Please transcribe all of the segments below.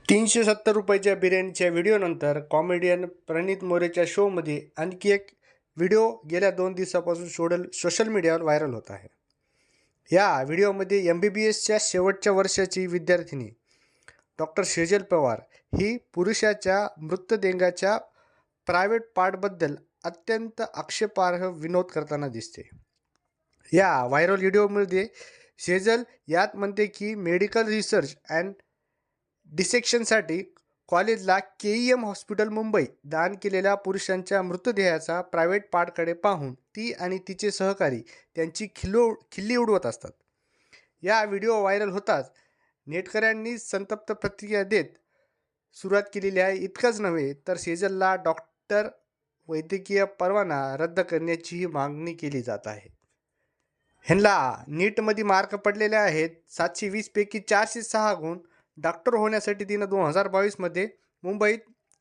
₹370 बिर्याणीच्या व्हिडिओनंतर comedian प्रणीत मोरेच्या शोमध्ये आणखी एक व्हिडिओ गेल्या 2 दिवसापासून सोशल मीडियावर व्हायरल होत आहे. या व्हिडिओमध्ये MBBSच्या शेवटच्या वर्षाची विद्यार्थिनी डॉक्टर सेजल पवार ही पुरुषाच्या मृतदेहाच्या प्रायव्हेट पार्टबद्दल अत्यंत आक्षेपार्ह विनोद करताना दिसते. या व्हायरल व्हिडिओमध्ये सेजल यात म्हणते की मेडिकल रिसर्च अँड डिसेक्शनसाठी कॉलेजला KEM हॉस्पिटल मुंबई दान केलेल्या पुरुषांच्या मृतदेहाचा प्रायव्हेट पार्टकडे पाहून ती आणि तिचे सहकारी त्यांची खिल्ली उडवत असतात. या व्हिडिओ व्हायरल होताच नेटकऱ्यांनी संतप्त प्रतिक्रिया देत सुरुवात केलेली आहे. इतकंच नव्हे तर सेजलला डॉक्टर वैद्यकीय परवाना रद्द करण्याचीही मागणी केली जात आहे. ह्यांना नीटमध्ये मार्क पडलेले आहेत 720 पैकी 406 गुण. डॉक्टर होण्यासाठी तिनं 2022मध्ये मुंबईत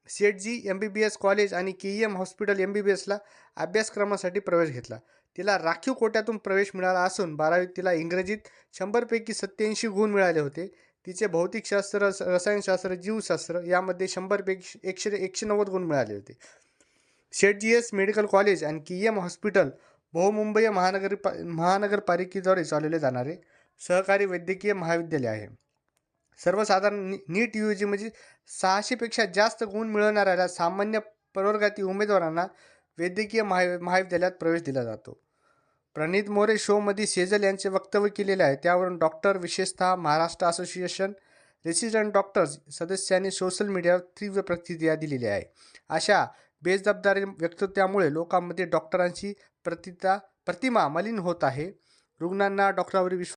सेठजी MBBS कॉलेज आणि KEM हॉस्पिटल MBBSला अभ्यासक्रमासाठी प्रवेश घेतला. तिला राखीव कोट्यातून प्रवेश मिळाला असून 12वीत तिला इंग्रजीत 100 पैकी 87 गुण मिळाले होते. तिचे भौतिकशास्त्र, रसायनशास्त्र, जीवशास्त्र यामध्ये 100 पैकी 190 गुण मिळाले होते. सेठजीएस मेडिकल कॉलेज आणि KEM हॉस्पिटल बहुमुंबई महानगरपालिकेद्वारे चालवले जाणारे सहकारी वैद्यकीय महाविद्यालय आहे. सर्वसाधारण नीट UG म्हणजे 600 पेक्षा जास्त गुण मिळवणाऱ्या सामान्य प्रवर्गातील उमेदवारांना वैद्यकीय महाविद्यालयात प्रवेश दिला जातो. प्रणीत मोरे शोमध्ये सेजल यांचे वक्तव्य केलेले आहे. त्यावरून डॉक्टर, विशेषतः महाराष्ट्र असोसिएशन रेसिडेंट डॉक्टर्स सदस्यांनी सोशल मीडियावर तीव्र प्रतिक्रिया दिलेली आहे. अशा बेजबाबदार वक्तव्यामुळे लोकांमध्ये डॉक्टरांची प्रतिमा मलिन होत आहे. रुग्णांना डॉक्टरांवर विश्वास